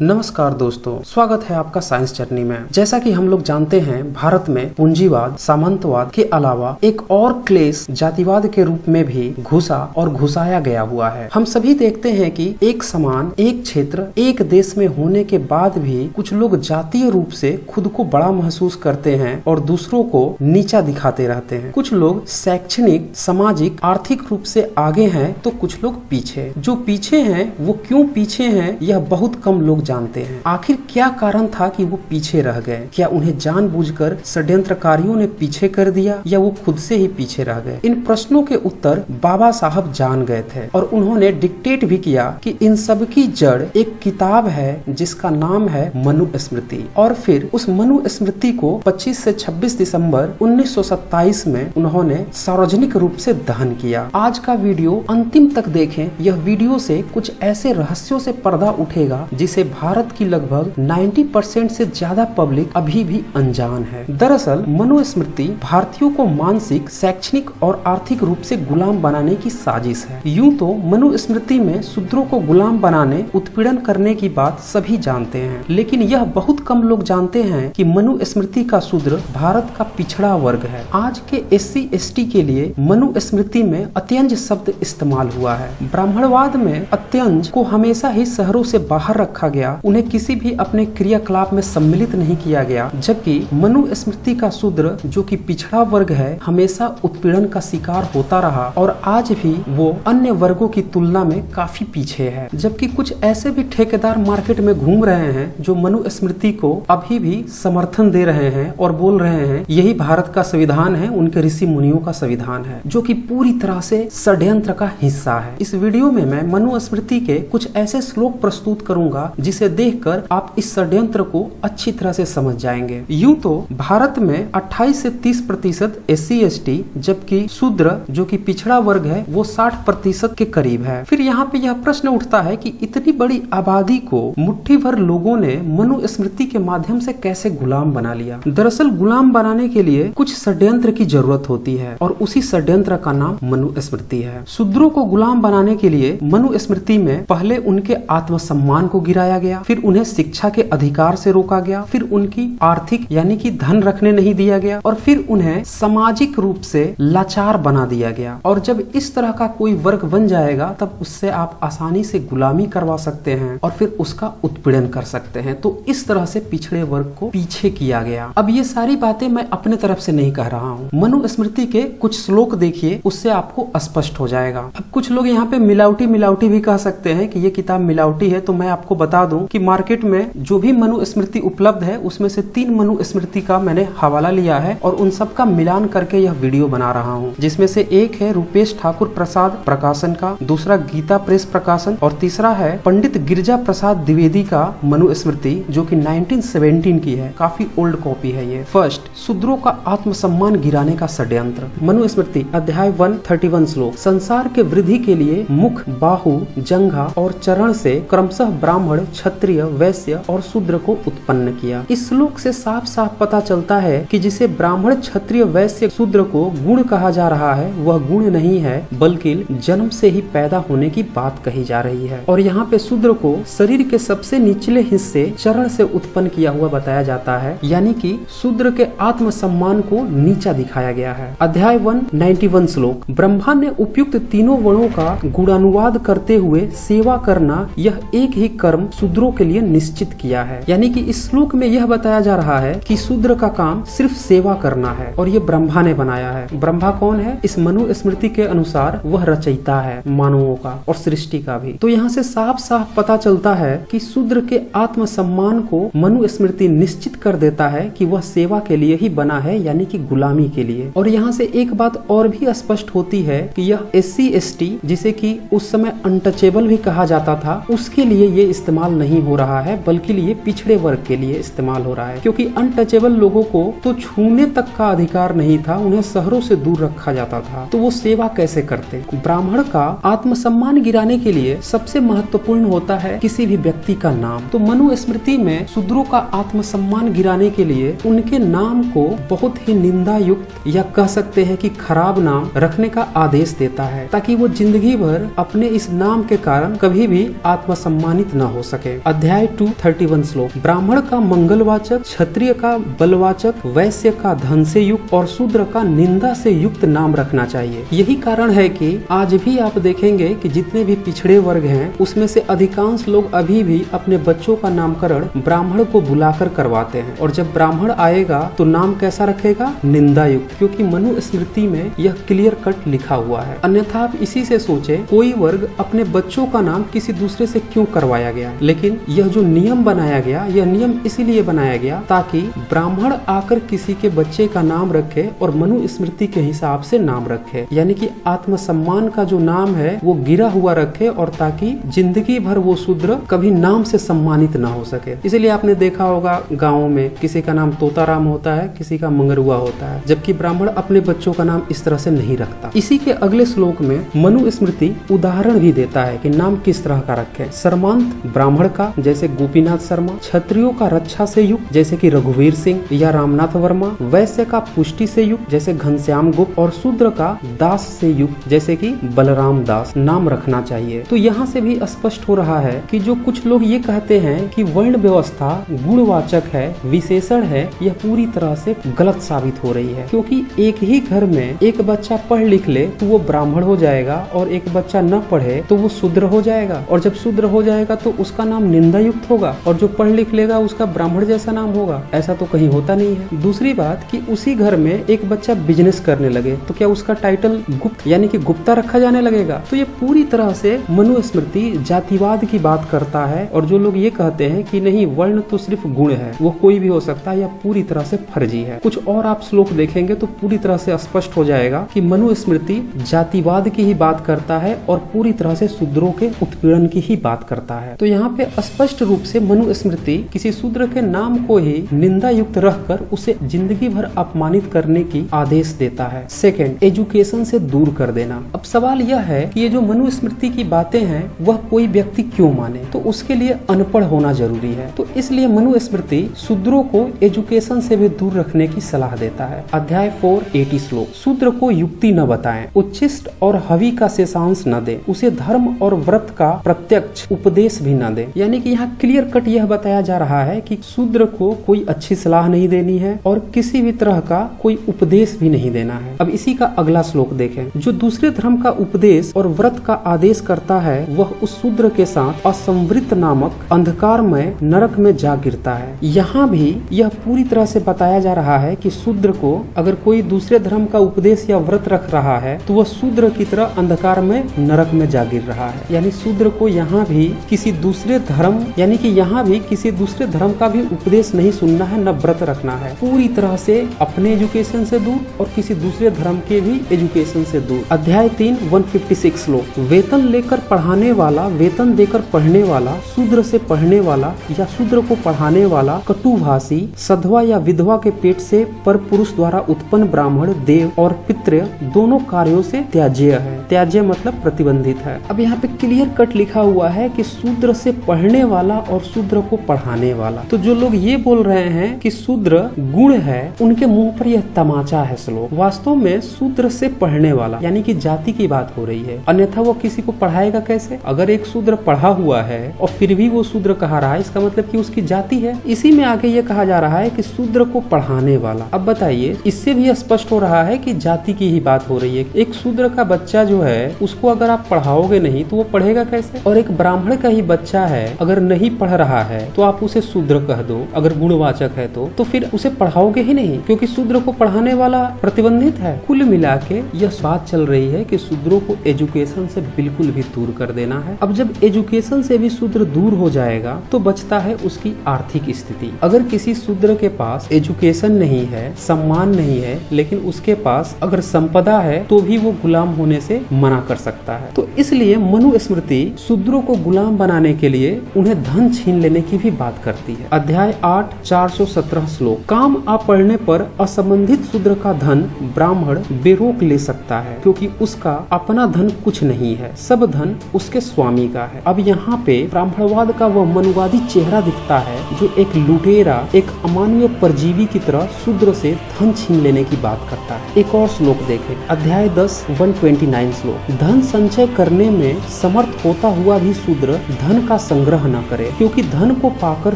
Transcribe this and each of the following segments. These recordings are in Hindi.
नमस्कार दोस्तों, स्वागत है आपका साइंस जर्नी में। जैसा कि हम लोग जानते हैं, भारत में पूंजीवाद, सामंतवाद के अलावा एक और क्लेश जातिवाद के रूप में भी घुसा और घुसाया गया हुआ है। हम सभी देखते हैं कि एक समान, एक क्षेत्र, एक देश में होने के बाद भी कुछ लोग जातीय रूप से खुद को बड़ा महसूस करते हैं और दूसरों को नीचा दिखाते रहते हैं। कुछ लोग शैक्षणिक, सामाजिक, आर्थिक रूप से आगे हैं तो कुछ लोग पीछे। जो पीछे हैं वो क्यों पीछे हैं यह बहुत कम लोग जानते हैं। आखिर क्या कारण था कि वो पीछे रह गए? क्या उन्हें जानबूझकर षड्यंत्रकारियों ने पीछे कर दिया या वो खुद से ही पीछे रह गए? इन प्रश्नों के उत्तर बाबा साहब जान गए थे और उन्होंने डिक्टेट भी किया कि इन सब की जड़ एक किताब है जिसका नाम है मनुस्मृति। और फिर उस मनुस्मृति को 25 से 26 दिसंबर 1927 में उन्होंने सार्वजनिक रूप से दहन किया। आज का वीडियो अंतिम तक देखें। यह वीडियो से कुछ ऐसे रहस्यों से पर्दा उठेगा जिसे भारत की लगभग 90% से ज्यादा पब्लिक अभी भी अनजान है। दरअसल मनुस्मृति भारतीयों को मानसिक, शैक्षणिक और आर्थिक रूप से गुलाम बनाने की साजिश है। यूं तो मनुस्मृति में शूद्रों को गुलाम बनाने, उत्पीड़न करने की बात सभी जानते हैं, लेकिन यह बहुत कम लोग जानते हैं कि मनुस्मृति का शूद्र भारत का पिछड़ा वर्ग है। आज के SC ST के लिए मनुस्मृति में अत्यंज शब्द इस्तेमाल हुआ है। ब्राह्मणवाद में अत्यंज को हमेशा ही शहरों से बाहर रखा गया, उन्हें किसी भी अपने क्रियाकलाप में सम्मिलित नहीं किया गया, जबकि मनुस्मृति का शूद्र जो कि पिछड़ा वर्ग है हमेशा उत्पीड़न का शिकार होता रहा और आज भी वो अन्य वर्गों की तुलना में काफी पीछे है। जबकि कुछ ऐसे भी ठेकेदार मार्केट में घूम रहे हैं जो मनुस्मृति को अभी भी समर्थन दे रहे हैं और बोल रहे हैं यही भारत का संविधान है, उनके ऋषि मुनियों का संविधान है, जो कि पूरी तरह से षड्यंत्र का हिस्सा है। इस वीडियो में मैं मनुस्मृति के कुछ ऐसे श्लोक प्रस्तुत करूंगा जिसे देखकर आप इस षड्यंत्र को अच्छी तरह से समझ जाएंगे। यूं तो भारत में 28 से 30% SC ST, जबकि शूद्र जो कि पिछड़ा वर्ग है वो 60% के करीब है। फिर यहाँ पे यह प्रश्न उठता है कि इतनी बड़ी आबादी को मुट्ठी भर लोगों ने मनुस्मृति के माध्यम से कैसे गुलाम बना लिया? दरअसल गुलाम बनाने के लिए कुछ षड्यंत्र की जरूरत होती है और उसी षड्यंत्र का नाम मनुस्मृति है। शूद्रों को गुलाम बनाने के लिए मनुस्मृति में पहले उनके आत्मसम्मान को गिराया गया, फिर उन्हें शिक्षा के अधिकार से रोका गया, फिर उनकी आर्थिक यानी कि धन रखने नहीं दिया गया और फिर उन्हें सामाजिक रूप से लाचार बना दिया गया। और जब इस तरह का कोई वर्ग बन जाएगा तब उससे आप आसानी से गुलामी करवा सकते हैं और फिर उसका उत्पीड़न कर सकते हैं। तो इस तरह से पिछड़े वर्ग को पीछे किया गया। अब ये सारी बातें मैं अपने तरफ से नहीं कह रहा हूँ, मनुस्मृति के कुछ श्लोक देखिए, उससे आपको स्पष्ट हो जाएगा। अब कुछ लोग यहाँ पे मिलावटी भी कह सकते हैं कि ये किताब मिलावटी है, तो मैं आपको बता दूं कि मार्केट में जो भी मनुस्मृति उपलब्ध है उसमें से 3 मनुस्मृति का मैंने हवाला लिया है और उन सब का मिलान करके यह वीडियो बना रहा हूँ, जिसमें से एक है रूपेश ठाकुर प्रसाद प्रकाशन का, दूसरा गीता प्रेस प्रकाशन और तीसरा है पंडित गिरिजा प्रसाद द्विवेदी का मनुस्मृति जो कि 1917 की है। काफी ओल्ड कॉपी है ये। फर्स्ट, शूद्रों का आत्मसम्मान गिराने का षड्यंत्र। मनुस्मृति अध्याय 131 श्लोक, संसार के वृद्धि के लिए मुख, बाहु, जंघा और चरण से क्रमशः ब्राह्मण, क्षत्रिय, वैश्य और शूद्र को उत्पन्न किया। इस श्लोक से साफ साफ पता चलता है कि जिसे ब्राह्मण, क्षत्रिय, वैश्य, शूद्र को गुण कहा जा रहा है वह गुण नहीं है, बल्कि जन्म से ही पैदा होने की बात कही जा रही है। और यहाँ पे शूद्र को शरीर के सबसे निचले हिस्से चरण से उत्पन्न किया हुआ बताया जाता है, यानी कि शूद्र के आत्मसम्मान को नीचा दिखाया गया है। अध्याय 191 श्लोक, ब्रह्मा ने उपयुक्त तीनों वर्णों का गुणानुवाद करते हुए सेवा करना यह एक ही कर्म शूद्रों के लिए निश्चित किया है। यानी कि इस श्लोक में यह बताया जा रहा है कि शूद्र का काम सिर्फ सेवा करना है और ये ब्रह्मा ने बनाया है। ब्रह्मा कौन है? इस मनुस्मृति के अनुसार वह रचयिता है मानवों का और सृष्टि का भी। तो यहाँ से साफ साफ पता चलता है कि शूद्र के आत्मसम्मान को मनुस्मृति निश्चित कर देता है कि वह सेवा के लिए ही बना है, यानी कि गुलामी के लिए। और यहाँ से एक बात और भी स्पष्ट होती है कि यह SC ST, जिसे कि उस समय अनटचेबल भी कहा जाता था, उसके लिए ये इस्तेमाल नहीं हो रहा है, बल्कि ये पिछड़े वर्ग के लिए इस्तेमाल हो रहा है। क्योंकि अनटचेबल लोगों को तो छूने तक का अधिकार नहीं था, उन्हें शहरों से दूर रखा जाता था, तो वो सेवा कैसे करते? ब्राह्मण का आत्मसम्मान गिराने के लिए सबसे महत्वपूर्ण होता है किसी भी व्यक्ति का नाम। तो मनुस्मृति में शूद्रों का आत्मसम्मान गिराने के लिए उनके नाम को बहुत ही निंदा युक्त या कह सकते हैं कि खराब नाम रखने का आदेश देता है, ताकि वो जिंदगी भर अपने इस नाम के कारण कभी भी आत्मसम्मानित न हो सके। देखें। अध्याय 231 श्लोक, ब्राह्मण का मंगलवाचक, क्षत्रिय का बलवाचक, वैश्य का धन से युक्त और शूद्र का निंदा से युक्त नाम रखना चाहिए। यही कारण है कि आज भी आप देखेंगे कि जितने भी पिछड़े वर्ग हैं उसमें से अधिकांश लोग अभी भी अपने बच्चों का नामकरण ब्राह्मण को बुलाकर करवाते हैं, और जब ब्राह्मण आएगा तो नाम कैसा रखेगा? निंदा युक्त, क्योंकि मनुस्मृति में यह क्लियर कट लिखा हुआ है। अन्यथा आप इसी से सोचे कोई वर्ग अपने बच्चों का नाम किसी दूसरे से क्यों करवाया गया। लेकिन यह जो नियम बनाया गया, यह नियम इसीलिए बनाया गया ताकि ब्राह्मण आकर किसी के बच्चे का नाम रखे और मनुस्मृति के हिसाब से नाम रखे, यानी कि आत्मसम्मान का जो नाम है वो गिरा हुआ रखे, और ताकि जिंदगी भर वो शूद्र कभी नाम से सम्मानित ना हो सके। इसलिए आपने देखा होगा गाँव में किसी का नाम तोताराम होता है, किसी का मंगरुआ होता है, जबकि ब्राह्मण अपने बच्चों का नाम इस तरह से नहीं रखता। इसी के अगले श्लोक में मनुस्मृति उदाहरण भी देता है कि नाम किस तरह का रखे। सर्मांत ब्राह्मण का जैसे गोपीनाथ शर्मा, क्षत्रियों का रक्षा से युक्त जैसे कि रघुवीर सिंह या रामनाथ वर्मा, वैश्य का पुष्टि से युक्त जैसे घनश्याम गुप्त, और शूद्र का दास से युक्त जैसे कि बलराम दास नाम रखना चाहिए। तो यहाँ से भी स्पष्ट हो रहा है कि जो कुछ लोग ये कहते हैं कि वर्ण व्यवस्था गुणवाचक है, विशेषण है, यह पूरी तरह से गलत साबित हो रही है, क्योंकि एक ही घर में एक बच्चा पढ़ लिख ले तो वो ब्राह्मण हो जाएगा, और एक बच्चा न पढ़े तो वो शूद्र हो जाएगा, और जब शूद्र हो जाएगा तो उसका नाम निंदा युक्त होगा, और जो पढ़ लिख लेगा उसका ब्राह्मण जैसा नाम होगा। ऐसा तो कहीं होता नहीं है। दूसरी बात कि उसी घर में एक बच्चा बिजनेस करने लगे तो क्या उसका टाइटल गुप्त यानी कि गुप्ता रखा जाने लगेगा? तो ये पूरी तरह से मनुस्मृति जातिवाद की बात करता है, और जो लोग ये कहते हैं कि नहीं वर्ण तो सिर्फ गुण है, वो कोई भी हो सकता है, यह पूरी तरह से फर्जी है। कुछ और आप श्लोक देखेंगे तो पूरी तरह से स्पष्ट हो जाएगा कि मनुस्मृति जातिवाद की ही बात करता है और पूरी तरह से शूद्रों के उत्पीड़न की ही बात करता है। तो यहाँ पे स्पष्ट रूप से मनुस्मृति किसी शूद्र के नाम को ही निंदा युक्त रखकर उसे जिंदगी भर अपमानित करने की आदेश देता है। सेकंड, एजुकेशन से दूर कर देना। अब सवाल यह है कि ये जो मनुस्मृति की बातें हैं वह कोई व्यक्ति क्यों माने? तो उसके लिए अनपढ़ होना जरूरी है। तो इसलिए मनुस्मृति शूद्रों को एजुकेशन से भी दूर रखने की सलाह देता है। अध्याय 480 श्लोक, शूद्र को युक्ति न बताएं, उच्छिष्ट और हवि का शेषांश न दे, उसे धर्म और व्रत का प्रत्यक्ष उपदेश भी न दे। यानी कि यहाँ क्लियर कट यह बताया जा रहा है कि शूद्र को कोई अच्छी सलाह नहीं देनी है और किसी भी तरह का कोई उपदेश भी नहीं देना है। अब इसी का अगला श्लोक देखें, जो दूसरे धर्म का उपदेश और व्रत का आदेश करता है वह उस शूद्र के साथ असंवृत नामक अंधकार में नरक में जा गिरता है। यहाँ भी यह पूरी तरह से बताया जा रहा है कि शूद्र को अगर कोई दूसरे धर्म का उपदेश या व्रत रख रहा है तो वह शूद्र की तरह अंधकार में नरक में जा गिर रहा है। यानी शूद्र को यहाँ भी किसी दूसरे धर्म यानी कि यहाँ भी किसी दूसरे धर्म का भी उपदेश नहीं सुनना है, न व्रत रखना है। पूरी तरह से अपने एजुकेशन से दूर और किसी दूसरे धर्म के भी एजुकेशन से दूर। अध्याय 3 156 श्लोक, वेतन लेकर पढ़ाने वाला, वेतन देकर पढ़ने वाला, शूद्र से पढ़ने वाला या शूद्र को पढ़ाने वाला, कटुभाषी, सधवा या विधवा के पेट से पर पुरुष द्वारा उत्पन्न ब्राह्मण, देव और पितृ दोनों कार्यों से त्याज्य है। त्याज्य मतलब प्रतिबंधित है। अब यहाँ पे क्लियर कट लिखा हुआ है कि शूद्र से पढ़ने वाला और शूद्र को पढ़ाने वाला। तो जो लोग ये बोल रहे हैं कि शूद्र गुण है, उनके मुंह पर यह तमाचा है श्लोक। वास्तव में शूद्र से पढ़ने वाला यानी कि जाति की बात हो रही है, अन्यथा वो किसी को पढ़ाएगा कैसे? अगर एक शूद्र पढ़ा हुआ है और फिर भी वो शूद्र कहा रहा है, इसका मतलब कि उसकी जाति है। इसी में आगे ये कहा जा रहा है कि शूद्र को पढ़ाने वाला। अब बताइए, इससे भी स्पष्ट हो रहा है कि जाति की ही बात हो रही है। एक शूद्र का बच्चा जो है उसको अगर आप पढ़ाओगे नहीं तो वो पढ़ेगा कैसे? और एक ब्राह्मण का ही बच्चा है अगर नहीं पढ़ रहा है तो आप उसे शूद्र कह दो, अगर गुणवाचक है तो फिर उसे पढ़ाओगे ही नहीं, क्योंकि शूद्र को पढ़ाने वाला प्रतिबंधित है। कुल मिला के यह बात चल रही है कि शूद्रों को एजुकेशन से बिल्कुल भी दूर कर देना है। अब जब एजुकेशन से भी शूद्र दूर हो जाएगा तो बचता है उसकी आर्थिक स्थिति। अगर किसी शूद्र के पास एजुकेशन नहीं है, सम्मान नहीं है, लेकिन उसके पास अगर संपदा है तो भी वो गुलाम होने से मना कर सकता है। तो इसलिए मनुस्मृति शूद्रों को गुलाम बनाने के लिए उन्हें धन छीन लेने की भी बात करती है। अध्याय 8 417 श्लोक, काम आ पढ़ने पर असंबंधित शूद्र का धन ब्राह्मण बेरोक ले सकता है, क्योंकि उसका अपना धन कुछ नहीं है, सब धन उसके स्वामी का है। अब यहाँ पे ब्राह्मणवाद का वह मनुवादी चेहरा दिखता है जो एक लुटेरा, एक अमानवीय परजीवी की तरह शूद्र से धन छीन लेने की बात करता है। एक और श्लोक देखें, अध्याय 10 129 श्लोक, धन संचय करने में समर्थ होता हुआ भी शूद्र धन का संग्रह न करे, क्योंकि धन को पाकर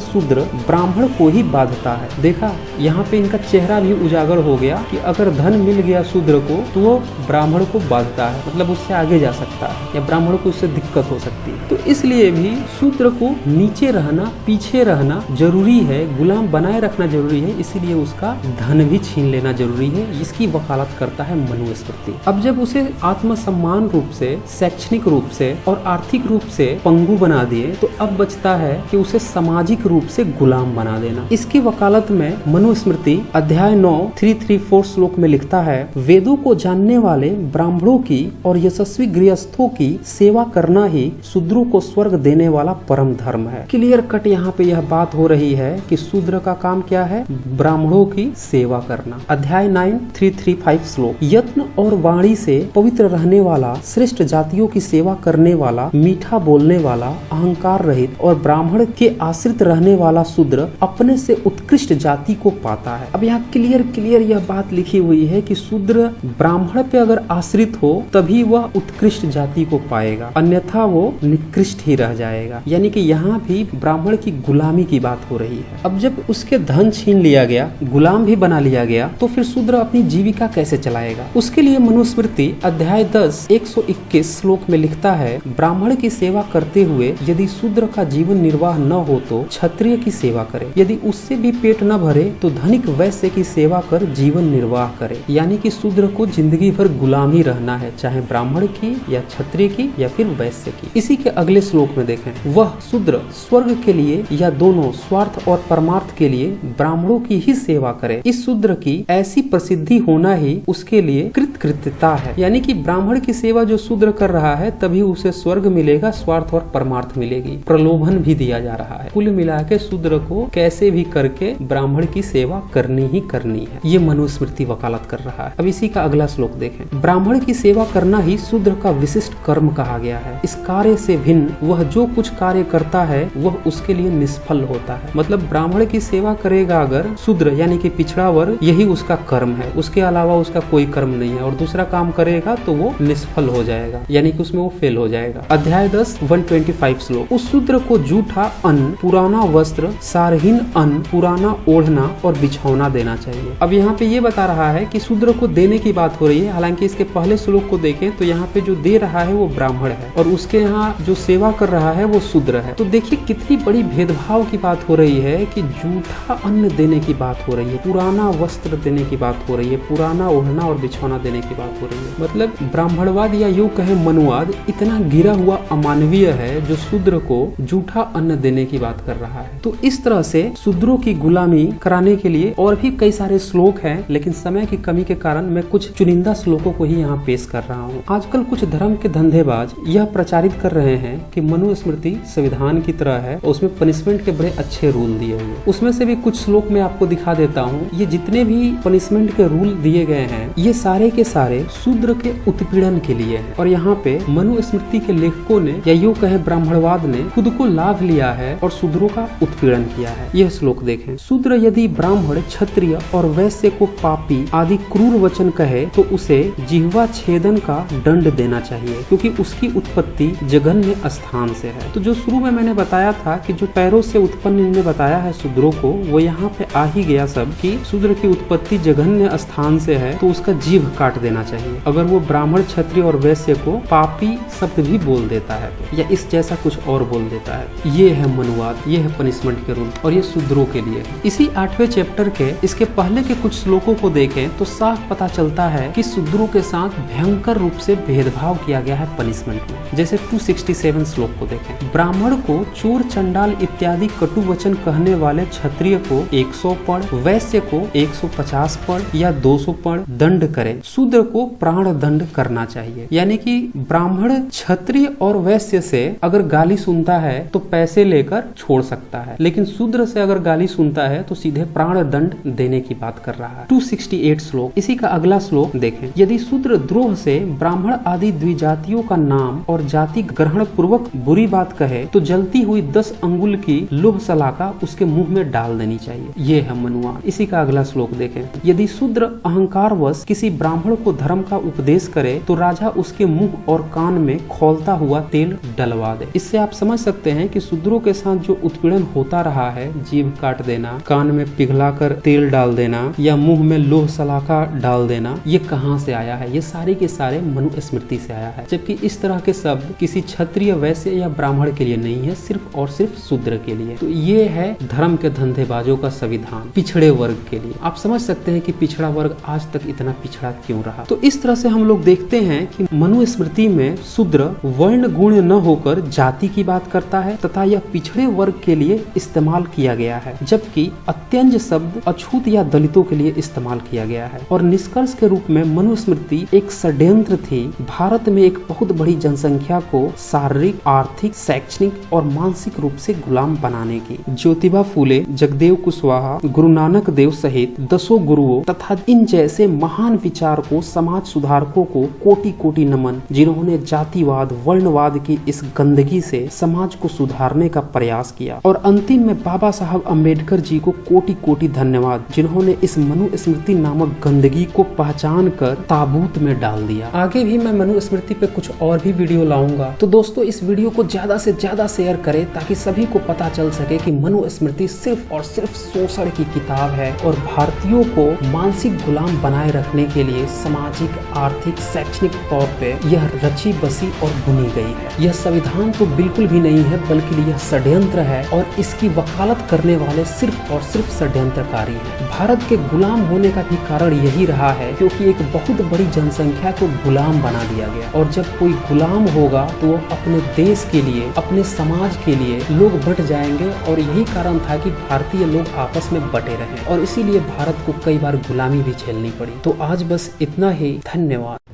शूद्र ब्राह्मण को ही बाधता है। देखा, यहाँ पे इनका चेहरा भी उजागर हो गया कि अगर धन मिल गया शूद्र को तो वो ब्राह्मण को बाधता है, मतलब उससे आगे जा सकता है या ब्राह्मण को उससे दिक्कत हो सकती है। तो इसलिए भी शूद्र को नीचे रहना, पीछे रहना जरूरी है, गुलाम बनाए रखना जरूरी है, इसीलिए उसका धन भी छीन लेना जरूरी है। इसकी वकालत करता है मनुस्मृति। अब जब उसे आत्मसम्मान रूप से, शैक्षणिक रूप से और आर्थिक रूप से पंगु बना दिए, तो अब बचता है कि उसे सामाजिक रूप से गुलाम बना देना। इसकी वकालत में मनुस्मृति अध्याय 9 334 श्लोक में लिखता है, वेदों को जानने वाले ब्राह्मणों की और यशस्वी गृहस्थों की सेवा करना ही शूद्रों को स्वर्ग देने वाला परम धर्म है। क्लियर कट यहाँ पे यह बात हो रही है कि शूद्र का काम क्या है? ब्राह्मणों की सेवा करना। अध्याय 9 335 श्लोक, यत्न और वाणी से पवित्र रहने वाला, श्रेष्ठ जातियों की सेवा करने वाला, मीठा बोलने वाला, अहंकार रहित और ब्राह्मण के आश्रित रहने वाला शूद्र अपने से उत्कृष्ट जाति को पाता है। अब यहाँ क्लियर यह बात लिखी हुई है कि शूद्र ब्राह्मण पे अगर आश्रित हो तभी वह उत्कृष्ट जाति को पाएगा, अन्यथा वो निकृष्ट ही रह जाएगा। यानी कि यहाँ भी ब्राह्मण की गुलामी की बात हो रही है। अब जब उसके धन छीन लिया गया, गुलाम भी बना लिया गया, तो फिर शूद्र अपनी जीविका कैसे चलाएगा? उसके लिए मनुस्मृति अध्याय 10 121 श्लोक में लिखता है, ब्राह्मण की सेवा करते हुए यदि शूद्र का जीवन निर्वाह न हो तो क्षत्रिय की सेवा करे, यदि उससे भी पेट न भरे तो धनिक वैश्य की सेवा कर जीवन निर्वाह करे। यानी कि शूद्र को जिंदगी भर गुलाम ही रहना है, चाहे ब्राह्मण की या क्षत्रिय की या फिर वैश्य की। इसी के अगले श्लोक में देखें, वह शूद्र स्वर्ग के लिए या दोनों स्वार्थ और परमार्थ के लिए ब्राह्मणों की ही सेवा करे। इस शूद्र की ऐसी प्रसिद्धि होना ही उसके लिए कृतकृत्यता है। यानी कि ब्राह्मण की सेवा जो शूद्र कर रहा है तभी उसे स्वर्ग मिलेगा, स्वार्थ और परमार्थ मिलेगी। प्रलोभन भी दिया जा रहा है। कुल मिला के शूद्र को कैसे भी करके ब्राह्मण की सेवा करनी ही करनी है। ये मनुस्मृति वकालत कर रहा है। अब इसी का अगला श्लोक देखें, ब्राह्मण की सेवा करना ही शूद्र का विशिष्ट कर्म कहा गया है। इस कार्य से भिन्न वह जो कुछ कार्य करता है वह उसके लिए निष्फल होता है। मतलब ब्राह्मण की सेवा करेगा अगर शूद्र यानी कि पिछड़ा वर्ग, यही उसका कर्म है, उसके अलावा उसका कोई कर्म नहीं है, और दूसरा काम करेगा तो वो निष्फल हो जाएगा, यानी कि उसमें वो फेल हो जाएगा। अध्याय 10 125 श्लोक, उस शूद्र को जूठा अन्न, पुराना वस्त्र, सारहीन अन्न, पुराना ओढ़ना और बिछौना देना चाहिए। अब यहाँ पे ये बता रहा है कि शूद्र को देने की बात हो रही है। हालांकि इसके पहले श्लोक को देखें तो यहाँ पे जो दे रहा है वो ब्राह्मण है और उसके यहाँ जो सेवा कर रहा है वो शूद्र है। तो देखिए कितनी बड़ी भेदभाव की बात हो रही है कि जूठा अन्न देने की बात हो रही है, पुराना वस्त्र देने की बात हो रही है, पुराना ओढ़ना और बिछौना देने की बात हो रही है। मतलब ब्राह्मणवाद या यूं कहे मनुवाद इतना गिरा हुआ अमानवीय है जो शूद्र को जूठा अन्न देने की बात कर रहा है। तो इस तरह से शूद्रों की गुलामी कराने के लिए और भी कई सारे श्लोक हैं, लेकिन समय की कमी के कारण मैं कुछ चुनिंदा श्लोकों को ही यहाँ पेश कर रहा हूँ। आजकल कुछ धर्म के धंधेबाज यह प्रचारित कर रहे हैं कि मनुस्मृति संविधान की तरह है और उसमें पनिशमेंट के बड़े अच्छे रूल दिए हुए। उसमें से भी कुछ श्लोक मैं आपको दिखा देता हूँ। ये जितने भी पनिशमेंट के रूल दिए गए हैं ये सारे के सारे शूद्र के उत्पीड़न के लिए हैं। और यहाँ पे मनुस्मृति के लेखकों ने या यूं कहे ब्राह्मणवाद ने खुद को लाभ लिया है और शूद्रों का उत्पीड़न किया है। यह श्लोक देखें, शूद्र यदि ब्राह्मण, क्षत्रिय और वैश्य को पापी आदि क्रूर वचन कहे तो उसे जिह्वा छेदन का दंड देना चाहिए, क्योंकि उसकी उत्पत्ति जघन्य स्थान से है। तो जो शुरू में मैंने बताया था कि जो पैरों से उत्पन्न इनने बताया है शूद्रों को, वो यहाँ पे आ ही गया सब कि शूद्र की उत्पत्ति जघन्य स्थान से है तो उसका जीभ काट देना चाहिए। अगर वो ब्राह्मण, क्षत्रिय और वैश्य को पापी शब्द भी बोल देता है या इस जैसा कुछ और बोल देता है, ये है मनुवाद, ये है पनिशमेंट के रूल और ये शूद्रों के लिए। इसी 8वें चैप्टर के इसके पहले के कुछ श्लोकों को देखें तो साफ पता चलता है कि शूद्रों के साथ भयंकर रूप से भेदभाव किया गया है पनिशमेंट में। जैसे 267 श्लोक को देखें, ब्राह्मण को चोर, चंडाल इत्यादि कटु वचन कहने वाले क्षत्रिय को 100 पड़, वैश्य को 150 पड़ या 200 पड़ दंड करे, शूद्र को प्राण दंड करना चाहिए। यानी कि ब्राह्मण, क्षत्रिय और वैश्य से अगर गाली सुनता है तो पैसे लेकर छोड़ सकता है, लेकिन शूद्र से अगर गाली सुनता है तो सीधे प्राण दंड देने की बात कर रहा है। 268 श्लोक, इसी का अगला श्लोक देखें, यदि शूद्र द्रोह से ब्राह्मण आदि द्विजातियों का नाम और जाति ग्रहण पूर्वक बुरी बात कहे तो जलती हुई 10 अंगुल की लोह सलाका उसके मुंह में डाल देनी चाहिए। ये है मनुवाद। इसी का अगला श्लोक देखें, यदि शूद्र अहंकारवश किसी ब्राह्मण को धर्म का उपदेश करे तो राजा उसके मुंह और कान में खौलता हुआ तेल डलवा दे। इससे आप समझ सकते हैं कि शूद्रों के साथ जो उत्पीड़न होता रहा है, जीभ काट देना, कान में पिघलाकर तेल डाल देना या मुंह में लोह सलाखा डाल देना, ये कहाँ से आया है? ये सारे के सारे मनुस्मृति से आया है। जबकि इस तरह के शब्द किसी क्षत्रिय, वैश्य या ब्राह्मण के लिए नहीं है, सिर्फ और सिर्फ शूद्र के लिए। तो ये है धर्म के धंधेबाजों का संविधान पिछड़े वर्ग के लिए। आप समझ सकते हैं कि पिछड़ा वर्ग आज तक इतना पिछड़ा क्यों रहा। तो इस तरह से हम लोग देखते हैं कि मनुस्मृति में शूद्र वर्ण गुण न होकर जाति की बात करता है तथा यह पिछड़े वर्ग के लिए इस्तेमाल किया गया है, जबकि अत्यंज शब्द अछूत या दलितों के लिए इस्तेमाल किया गया है। और निष्कर्ष के रूप में मनुस्मृति एक षड्यंत्र थी भारत में एक बहुत बड़ी जनसंख्या को शारीरिक, आर्थिक, शैक्षणिक और मानसिक रूप से गुलाम बनाने की। ज्योतिबा फूले, जगदेव कुशवाहा, गुरु नानक देव सहित 10 गुरुओं तथा इन जैसे महान विचारकों, समाज सुधारकों को कोटि कोटि नमन, जिन्होंने जातिवाद, वर्णवाद की इस गंदगी से समाज को सुधारने का प्रयास किया। और अंतिम में बाबा साहब अम्बेडकर जी को कोटि कोटि धन्यवाद, जिन्होंने इस मनुस्मृति नामक गंदगी को पहचान कर ताबूत में डाल दिया। आगे भी मैं मनुस्मृति पे कुछ और भी वीडियो लाऊंगा। तो दोस्तों, इस वीडियो को ज्यादा से ज्यादा शेयर करें ताकि सभी को पता चल सके कि मनुस्मृति सिर्फ और सिर्फ शोषण की किताब है और भारतीयों को मानसिक गुलाम बनाए रखने के लिए सामाजिक, आर्थिक, शैक्षणिक तौर पे यह रची बसी और बुनी गई है। यह संविधान तो बिल्कुल भी नहीं है, बल्कि यह षड्यंत्र है और इसकी वकालत करने वाले सिर्फ और सिर्फ षड्यंत्रकारी हैं। भारत के गुलाम होने का भी कारण यही रहा है, क्योंकि एक बहुत बड़ी जनसंख्या को गुलाम बना दिया गया। और जब कोई गुलाम होगा तो वो अपने देश के लिए, अपने समाज के लिए लोग बट जाएंगे। और यही कारण था कि भारतीय लोग आपस में बटे रहे और इसीलिए भारत को कई बार गुलामी भी झेलनी पड़ी। तो आज बस इतना ही। धन्यवाद।